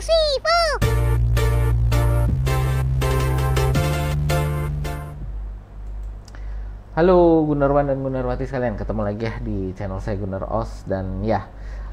three, four. Halo Gunarwan dan Gunarwati sekalian, ketemu lagi ya di channel saya Gunar Os. Dan ya,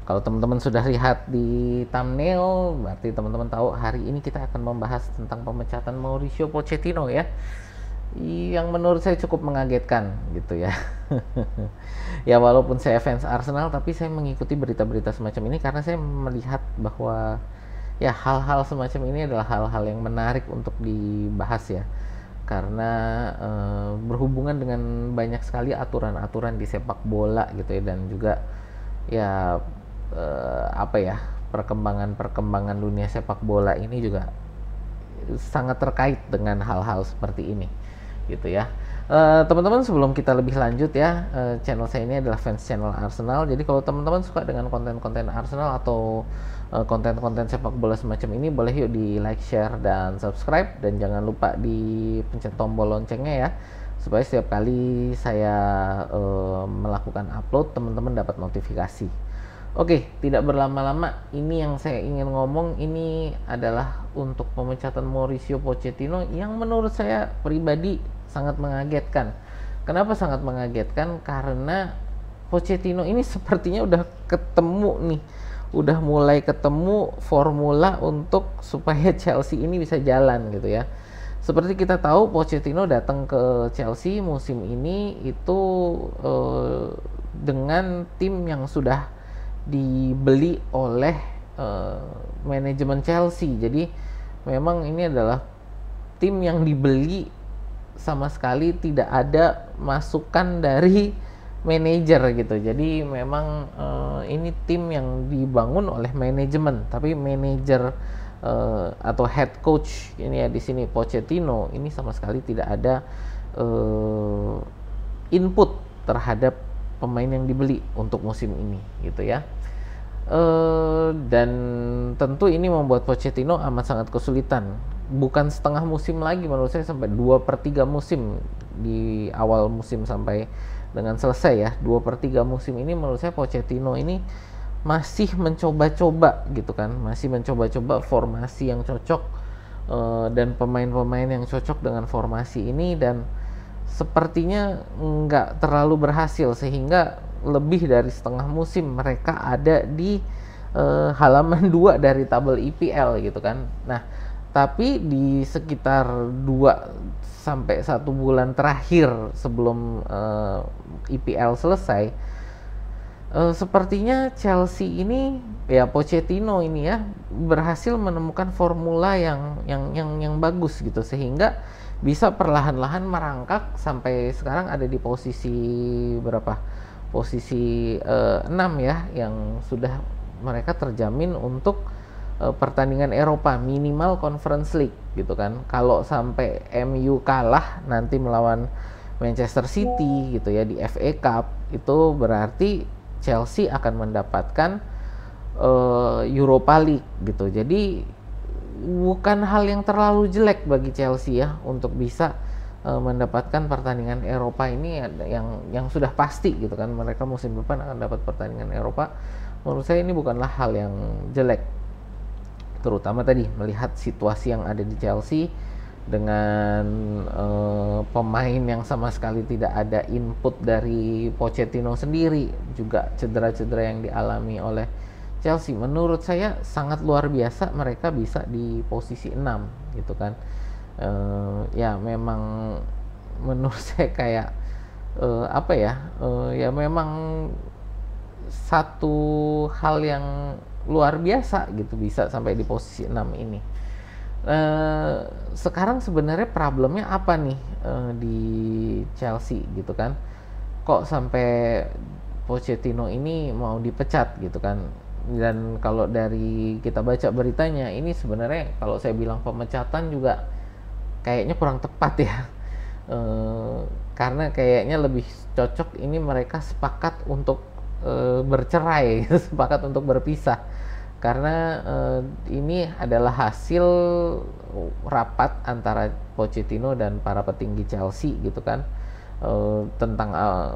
kalau teman-teman sudah lihat di thumbnail, berarti teman-teman tahu hari ini kita akan membahas tentang pemecatan Mauricio Pochettino ya, yang menurut saya cukup mengagetkan gitu ya. Ya walaupun saya fans Arsenal, tapi saya mengikuti berita-berita semacam ini karena saya melihat bahwa ya hal-hal semacam ini adalah hal-hal yang menarik untuk dibahas ya, karena berhubungan dengan banyak sekali aturan-aturan di sepak bola gitu ya, dan juga ya perkembangan dunia sepak bola ini juga sangat terkait dengan hal-hal seperti ini gitu ya. Teman-teman, sebelum kita lebih lanjut ya, channel saya ini adalah fans channel Arsenal. Jadi kalau teman-teman suka dengan konten-konten Arsenal atau konten-konten sepak bola semacam ini, boleh yuk di like, share, dan subscribe. Dan jangan lupa di pencet tombol loncengnya ya, supaya setiap kali saya melakukan upload, teman-teman dapat notifikasi. Oke, tidak berlama-lama, ini yang saya ingin ngomong ini adalah untuk pemecatan Mauricio Pochettino yang menurut saya pribadi sangat mengagetkan. Kenapa sangat mengagetkan? Karena Pochettino ini sepertinya udah ketemu nih, udah mulai ketemu formula untuk supaya Chelsea ini bisa jalan gitu ya. Seperti kita tahu, Pochettino datang ke Chelsea musim ini itu dengan tim yang sudah dibeli oleh manajemen Chelsea. Jadi memang ini adalah tim yang dibeli, sama sekali tidak ada masukan dari manajer gitu. Jadi memang ini tim yang dibangun oleh manajemen, tapi manajer atau head coach ini ya di sini Pochettino ini sama sekali tidak ada input terhadap pemain yang dibeli untuk musim ini gitu ya. Dan tentu ini membuat Pochettino amat sangat kesulitan. Bukan setengah musim lagi, menurut saya sampai 2/3 musim di awal musim sampai dengan selesai ya. 2/3 musim ini menurut saya Pochettino ini masih mencoba-coba gitu kan, masih mencoba-coba formasi yang cocok dan pemain-pemain yang cocok dengan formasi ini, dan sepertinya nggak terlalu berhasil, sehingga lebih dari setengah musim mereka ada di halaman 2 dari tabel IPL gitu kan. Nah, tapi di sekitar 2 sampai 1 bulan terakhir sebelum IPL selesai, sepertinya Chelsea ini ya, Pochettino ini ya berhasil menemukan formula yang bagus gitu, sehingga bisa perlahan-lahan merangkak sampai sekarang ada di posisi berapa? Posisi 6 ya, yang sudah mereka terjamin untuk pertandingan Eropa, minimal Conference League gitu kan. Kalau sampai MU kalah nanti melawan Manchester City gitu ya di FA Cup, itu berarti Chelsea akan mendapatkan Europa League gitu. Jadi bukan hal yang terlalu jelek bagi Chelsea ya untuk bisa mendapatkan pertandingan Eropa ini, yang sudah pasti gitu kan, mereka musim depan akan dapat pertandingan Eropa. Menurut saya ini bukanlah hal yang jelek, terutama tadi melihat situasi yang ada di Chelsea dengan pemain yang sama sekali tidak ada input dari Pochettino sendiri, juga cedera-cedera yang dialami oleh Chelsea. Menurut saya sangat luar biasa mereka bisa di posisi 6 gitu kan. Ya memang menurut saya kayak ya memang satu hal yang luar biasa gitu bisa sampai di posisi 6 ini. Sekarang sebenarnya problemnya apa nih di Chelsea gitu kan, kok sampai Pochettino ini mau dipecat gitu kan. Dan kalau dari kita baca beritanya ini, sebenarnya kalau saya bilang pemecatan juga kayaknya kurang tepat ya, karena kayaknya lebih cocok ini mereka sepakat untuk bercerai, sepakat untuk berpisah, karena ini adalah hasil rapat antara Pochettino dan para petinggi Chelsea gitu kan, tentang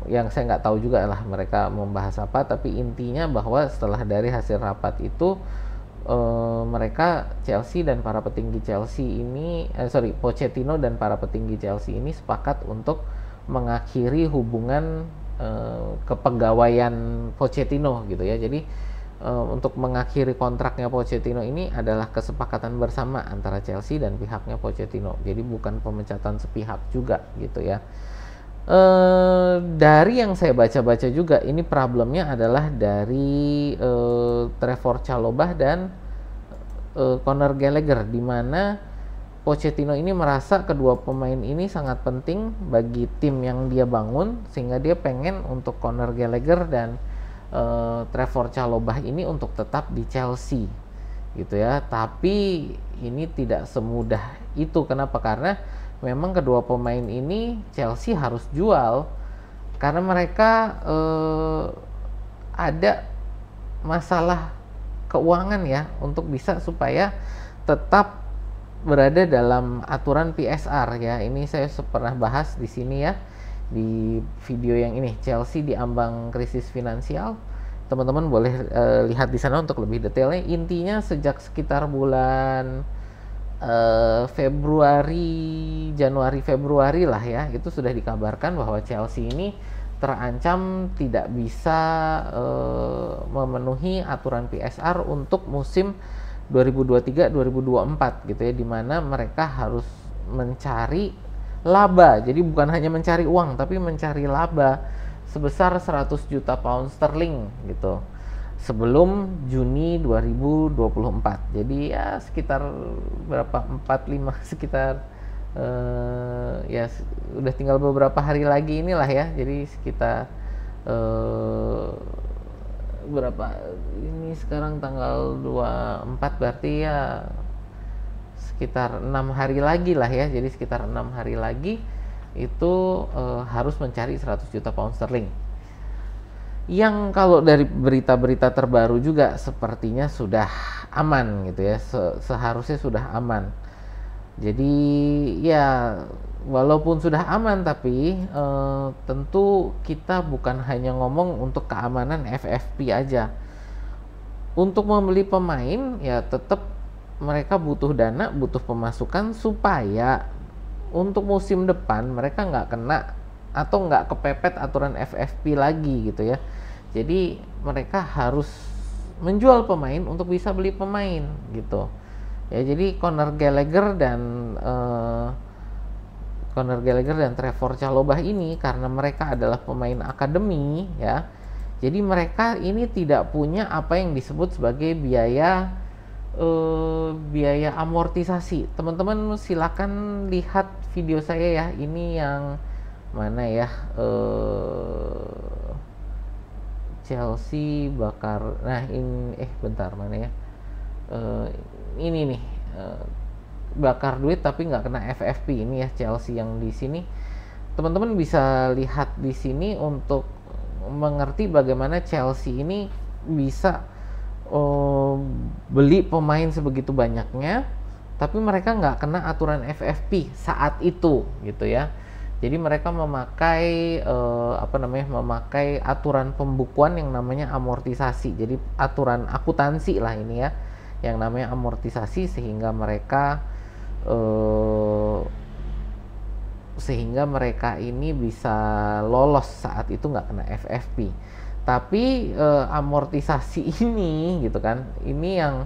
yang saya nggak tahu juga lah mereka membahas apa, tapi intinya bahwa setelah dari hasil rapat itu mereka Chelsea dan para petinggi Chelsea ini Pochettino dan para petinggi Chelsea ini sepakat untuk mengakhiri hubungan kepegawaian Pochettino gitu ya. Jadi untuk mengakhiri kontraknya Pochettino ini adalah kesepakatan bersama antara Chelsea dan pihaknya Pochettino. Jadi bukan pemecatan sepihak juga gitu ya. Dari yang saya baca-baca juga ini problemnya adalah dari Trevor Chalobah dan Conor Gallagher, di mana Pochettino ini merasa kedua pemain ini sangat penting bagi tim yang dia bangun, sehingga dia pengen untuk Conor Gallagher dan Trevor Chalobah ini untuk tetap di Chelsea gitu ya. Tapi ini tidak semudah itu. Kenapa? Karena memang kedua pemain ini Chelsea harus jual karena mereka ada masalah keuangan ya, untuk bisa supaya tetap berada dalam aturan PSR ya. Ini saya pernah bahas di sini ya, di video yang ini, Chelsea diambang krisis finansial. Teman-teman boleh lihat di sana untuk lebih detailnya. Intinya sejak sekitar bulan Januari Februari lah ya, itu sudah dikabarkan bahwa Chelsea ini terancam tidak bisa memenuhi aturan PSR untuk musim 2023-2024 gitu ya, dimana mereka harus mencari laba. Jadi bukan hanya mencari uang, tapi mencari laba sebesar 100 juta pound sterling gitu sebelum Juni 2024. Jadi ya sekitar berapa, 45 sekitar ya udah tinggal beberapa hari lagi inilah ya. Jadi sekitar berapa ini sekarang tanggal 24, berarti ya sekitar 6 hari lagi lah ya. Jadi sekitar 6 hari lagi itu harus mencari 100 juta pound sterling. Yang kalau dari berita-berita terbaru juga sepertinya sudah aman gitu ya, seharusnya sudah aman. Jadi ya walaupun sudah aman, tapi tentu kita bukan hanya ngomong untuk keamanan FFP aja. Untuk membeli pemain ya tetap mereka butuh dana, butuh pemasukan supaya untuk musim depan mereka nggak kena atau nggak kepepet aturan FFP lagi gitu ya. Jadi mereka harus menjual pemain untuk bisa beli pemain gitu ya. Jadi Conor Gallagher dan Trevor Chalobah ini karena mereka adalah pemain akademi ya, jadi mereka ini tidak punya apa yang disebut sebagai biaya amortisasi. Teman-teman silakan lihat video saya ya, ini yang mana ya, Chelsea bakar, nah ini bentar mana ya, ini nih bakar duit tapi nggak kena FFP. Ini ya Chelsea yang di sini. Teman-teman bisa lihat di sini untuk mengerti bagaimana Chelsea ini bisa beli pemain sebegitu banyaknya, tapi mereka nggak kena aturan FFP saat itu gitu ya. Jadi mereka memakai memakai aturan pembukuan yang namanya amortisasi. Jadi aturan akuntansi lah ini ya, yang namanya amortisasi, sehingga mereka ini bisa lolos saat itu nggak kena FFP. Tapi amortisasi ini gitu kan, ini yang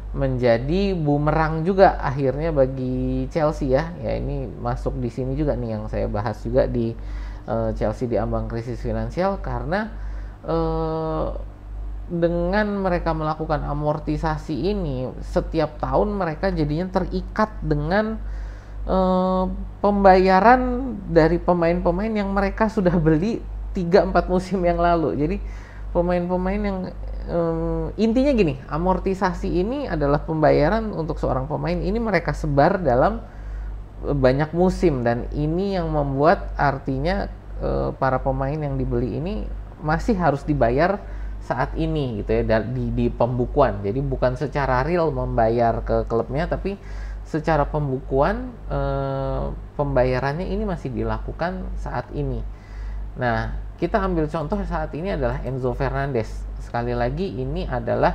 menjadi bumerang juga akhirnya bagi Chelsea ya. Ya ini masuk di sini juga nih yang saya bahas juga di Chelsea diambang krisis finansial, karena dengan mereka melakukan amortisasi ini setiap tahun mereka jadinya terikat dengan pembayaran dari pemain-pemain yang mereka sudah beli 3-4 musim yang lalu. Jadi pemain-pemain yang intinya gini, amortisasi ini adalah pembayaran untuk seorang pemain ini mereka sebar dalam banyak musim, dan ini yang membuat artinya para pemain yang dibeli ini masih harus dibayar saat ini gitu ya, di pembukuan. Jadi bukan secara real membayar ke klubnya, tapi secara pembukuan pembayarannya ini masih dilakukan saat ini. Nah, kita ambil contoh saat ini adalah Enzo Fernandez. Sekali lagi ini adalah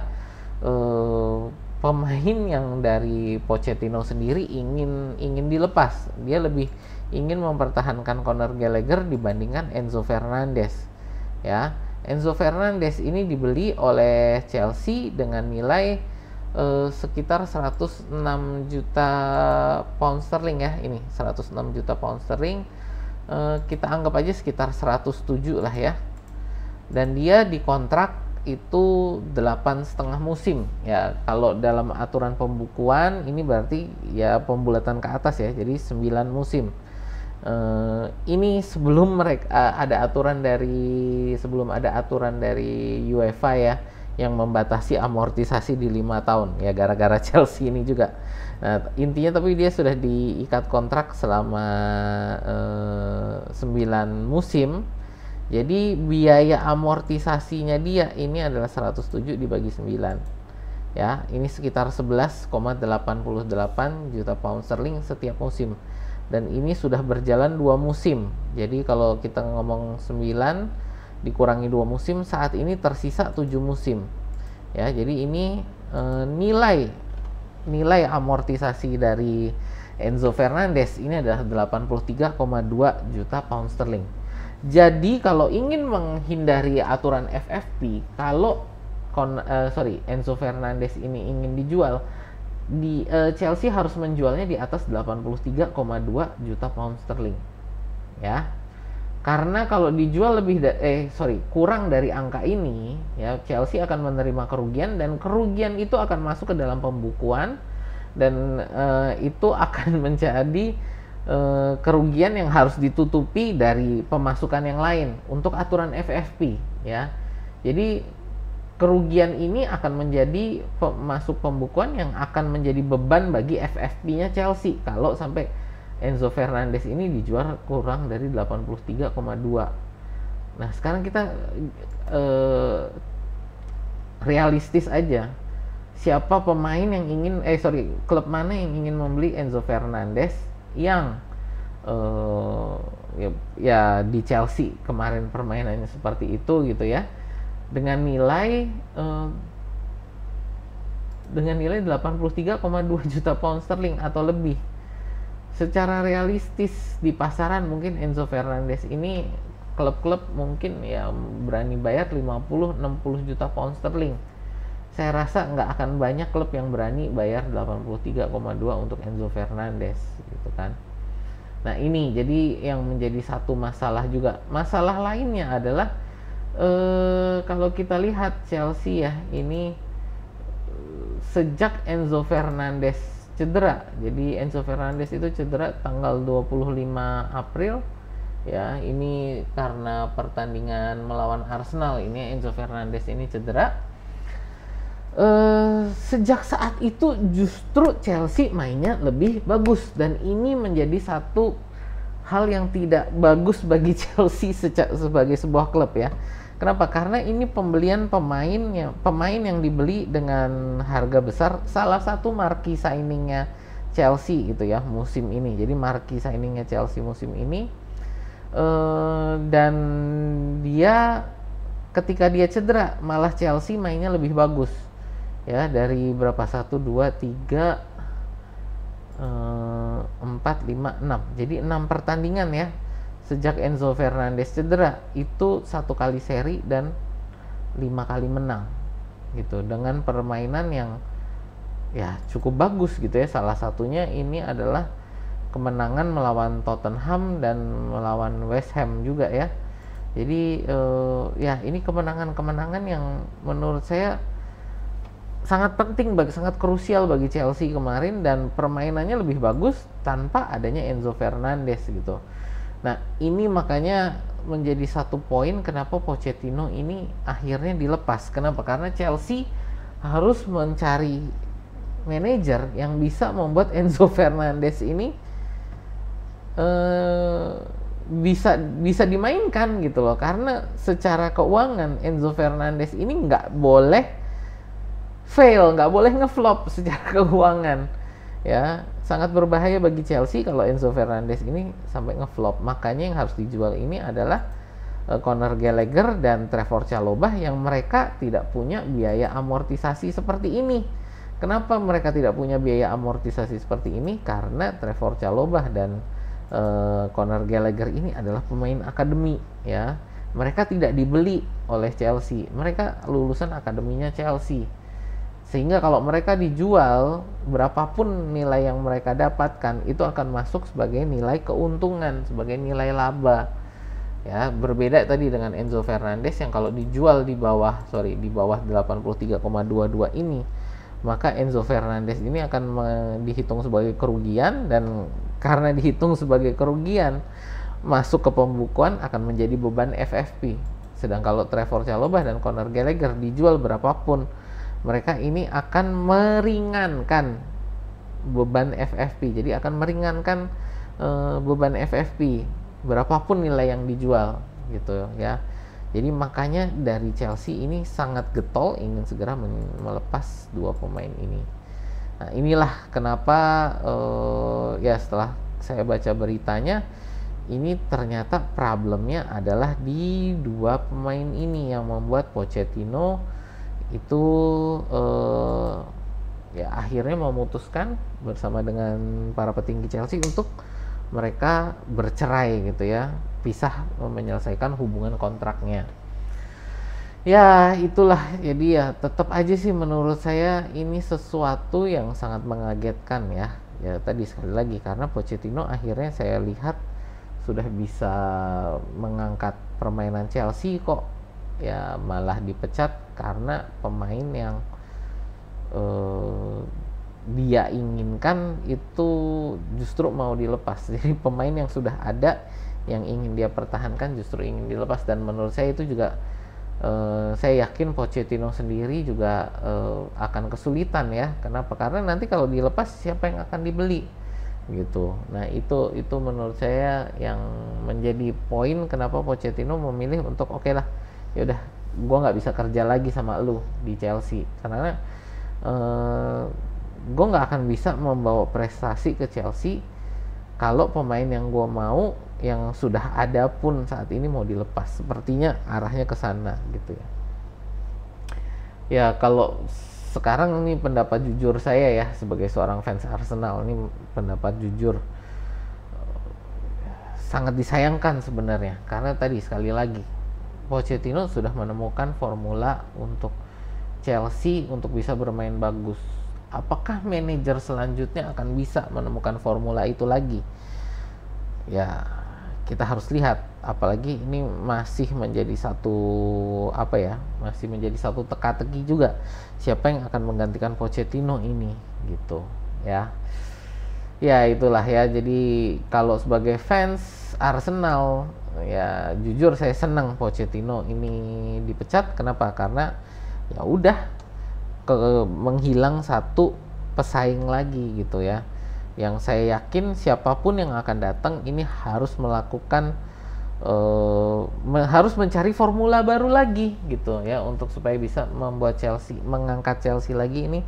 pemain yang dari Pochettino sendiri ingin dilepas. Dia lebih ingin mempertahankan Conor Gallagher dibandingkan Enzo Fernandez. Ya, Enzo Fernandez ini dibeli oleh Chelsea dengan nilai sekitar 106 juta pound sterling ya. Ini 106 juta pound sterling. Kita anggap aja sekitar 107 lah ya. Dan dia dikontrak itu 8,5 musim ya. Kalau dalam aturan pembukuan ini berarti ya pembulatan ke atas ya, jadi 9 musim. Ini sebelum mereka ada aturan dari UEFA ya yang membatasi amortisasi di 5 tahun ya, gara-gara Chelsea ini juga. Nah, intinya tapi dia sudah diikat kontrak selama 9 musim. Jadi biaya amortisasinya dia ini adalah 107 dibagi 9. Ya, ini sekitar 11,88 juta pound sterling setiap musim. Dan ini sudah berjalan 2 musim. Jadi kalau kita ngomong 9 dikurangi 2 musim, saat ini tersisa 7 musim. Ya, jadi ini nilai amortisasi dari Enzo Fernandez ini adalah 83,2 juta pound sterling. Jadi kalau ingin menghindari aturan FFP, kalau Enzo Fernandez ini ingin dijual, Chelsea harus menjualnya di atas 83,2 juta pound sterling. Ya. Karena kalau dijual kurang dari angka ini, ya Chelsea akan menerima kerugian, dan kerugian itu akan masuk ke dalam pembukuan, dan itu akan menjadi kerugian yang harus ditutupi dari pemasukan yang lain untuk aturan FFP ya. Jadi kerugian ini akan menjadi masuk pembukuan yang akan menjadi beban bagi FFP-nya Chelsea kalau sampai Enzo Fernandez ini dijual kurang dari 83,2. Nah, sekarang kita realistis aja. Siapa pemain yang klub mana yang ingin membeli Enzo Fernandez yang ya di Chelsea kemarin permainannya seperti itu gitu ya, dengan nilai 83,2 juta pound sterling atau lebih. Secara realistis di pasaran mungkin Enzo Fernandez ini klub-klub mungkin ya berani bayar 50-60 juta pound sterling. Saya rasa nggak akan banyak klub yang berani bayar 83,2 untuk Enzo Fernandez gitu kan. Nah, ini jadi yang menjadi satu masalah juga. Masalah lainnya adalah kalau kita lihat Chelsea ya, ini sejak Enzo Fernandez cedera. Jadi Enzo Fernandez itu cedera tanggal 25 April ya. Ini karena pertandingan melawan Arsenal ini Enzo Fernandez ini cedera. Sejak saat itu justru Chelsea mainnya lebih bagus, dan ini menjadi satu hal yang tidak bagus bagi Chelsea sebagai sebuah klub ya. Kenapa? Karena ini pembelian pemain yang dibeli dengan harga besar, salah satu marquee signingnya Chelsea gitu ya musim ini. Jadi marquee signingnya Chelsea musim ini, dan dia ketika dia cedera malah Chelsea mainnya lebih bagus. Ya, dari berapa? 1, 2, 3, 4, 5, 6. Jadi 6 pertandingan ya sejak Enzo Fernandez cedera, itu 1 kali seri dan 5 kali menang gitu, dengan permainan yang ya cukup bagus gitu ya. Salah satunya ini adalah kemenangan melawan Tottenham dan melawan West Ham juga ya. Jadi ya ini kemenangan-kemenangan yang menurut saya sangat penting, sangat krusial bagi Chelsea kemarin, dan permainannya lebih bagus tanpa adanya Enzo Fernandez gitu. Nah, ini makanya menjadi satu poin kenapa Pochettino ini akhirnya dilepas. Kenapa? Karena Chelsea harus mencari manajer yang bisa membuat Enzo Fernandez ini bisa dimainkan gitu loh. Karena secara keuangan Enzo Fernandez ini nggak boleh fail, nggak boleh ngeflop secara keuangan ya. Sangat berbahaya bagi Chelsea kalau Enzo Fernandez ini sampai ngeflop. Makanya yang harus dijual ini adalah Conor Gallagher dan Trevoh Chalobah, yang mereka tidak punya biaya amortisasi seperti ini. Kenapa mereka tidak punya biaya amortisasi seperti ini? Karena Trevor Chalobah dan Conor Gallagher ini adalah pemain akademi, ya. Mereka tidak dibeli oleh Chelsea, mereka lulusan akademinya Chelsea. Sehingga kalau mereka dijual, berapapun nilai yang mereka dapatkan itu akan masuk sebagai nilai keuntungan, sebagai nilai laba. Ya, berbeda tadi dengan Enzo Fernandez yang kalau dijual di bawah 83,22 ini, maka Enzo Fernandez ini akan dihitung sebagai kerugian, dan karena dihitung sebagai kerugian, masuk ke pembukuan akan menjadi beban FFP. Sedang kalau Trevor Chalobah dan Conor Gallagher dijual berapapun, mereka ini akan meringankan beban FFP. Jadi akan meringankan beban FFP berapapun nilai yang dijual, gitu ya. Jadi makanya dari Chelsea ini sangat getol ingin segera melepas dua pemain ini. Nah, inilah kenapa ya setelah saya baca beritanya, ini ternyata problemnya adalah di dua pemain ini yang membuat Pochettino itu ya akhirnya memutuskan bersama dengan para petinggi Chelsea untuk mereka bercerai, gitu ya, pisah, menyelesaikan hubungan kontraknya. Ya itulah, jadi ya tetap aja sih menurut saya ini sesuatu yang sangat mengagetkan ya. Ya tadi sekali lagi, karena Pochettino akhirnya saya lihat sudah bisa mengangkat permainan Chelsea, kok ya malah dipecat karena pemain yang dia inginkan itu justru mau dilepas. Jadi pemain yang sudah ada yang ingin dia pertahankan justru ingin dilepas, dan menurut saya itu juga saya yakin Pochettino sendiri juga akan kesulitan ya. Kenapa? Karena nanti kalau dilepas siapa yang akan dibeli gitu. Nah itu menurut saya yang menjadi poin kenapa Pochettino memilih untuk oke lah, yaudah gue nggak bisa kerja lagi sama lu di Chelsea, karena gue nggak akan bisa membawa prestasi ke Chelsea kalau pemain yang gue mau yang sudah ada pun saat ini mau dilepas. Sepertinya arahnya ke sana gitu ya. Ya kalau sekarang ini pendapat jujur saya ya sebagai seorang fans Arsenal, ini pendapat jujur, sangat disayangkan sebenarnya, karena tadi sekali lagi Pochettino sudah menemukan formula untuk Chelsea untuk bisa bermain bagus. Apakah manajer selanjutnya akan bisa menemukan formula itu lagi? Ya kita harus lihat, apalagi ini masih menjadi satu masih menjadi satu teka-teki juga siapa yang akan menggantikan Pochettino ini gitu ya. Ya itulah ya, jadi kalau sebagai fans Arsenal ya jujur saya senang Pochettino ini dipecat. Kenapa? Karena ya udah menghilang satu pesaing lagi gitu ya, yang saya yakin siapapun yang akan datang ini harus melakukan harus mencari formula baru lagi gitu ya, untuk supaya bisa membuat Chelsea, mengangkat Chelsea lagi, ini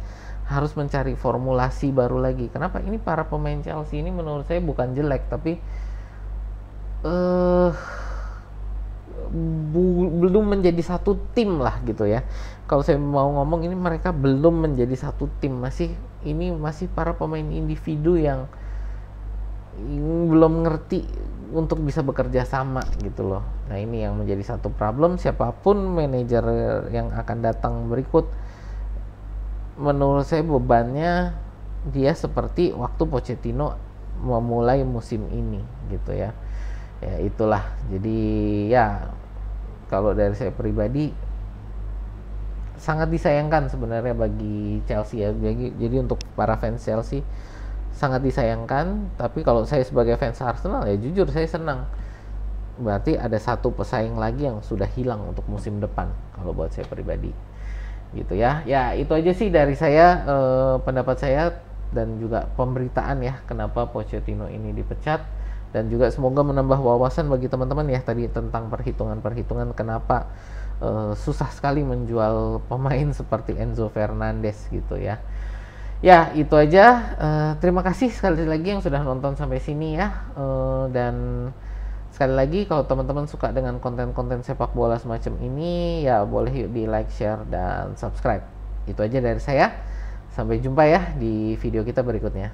harus mencari formulasi baru lagi. Kenapa? Ini para pemain Chelsea ini menurut saya bukan jelek, tapi belum menjadi satu tim lah gitu ya. Kalau saya mau ngomong, ini mereka belum menjadi satu tim, masih para pemain individu yang belum ngerti untuk bisa bekerja sama gitu loh. Nah ini yang menjadi satu problem. Siapapun manajer yang akan datang berikut, menurut saya bebannya dia seperti waktu Pochettino memulai musim ini gitu ya. Ya itulah, jadi ya kalau dari saya pribadi sangat disayangkan sebenarnya bagi Chelsea ya. Jadi untuk para fans Chelsea sangat disayangkan, tapi kalau saya sebagai fans Arsenal ya jujur saya senang. Berarti ada satu pesaing lagi yang sudah hilang untuk musim depan kalau buat saya pribadi. Gitu ya. Ya itu aja sih dari saya, pendapat saya dan juga pemberitaan ya kenapa Pochettino ini dipecat, dan juga semoga menambah wawasan bagi teman-teman ya tadi tentang perhitungan-perhitungan kenapa susah sekali menjual pemain seperti Enzo Fernandez gitu ya. Ya itu aja, terima kasih sekali lagi yang sudah nonton sampai sini ya, dan sekali lagi kalau teman-teman suka dengan konten-konten sepak bola semacam ini ya boleh yuk di like, share, dan subscribe. Itu aja dari saya. Sampai jumpa ya di video kita berikutnya.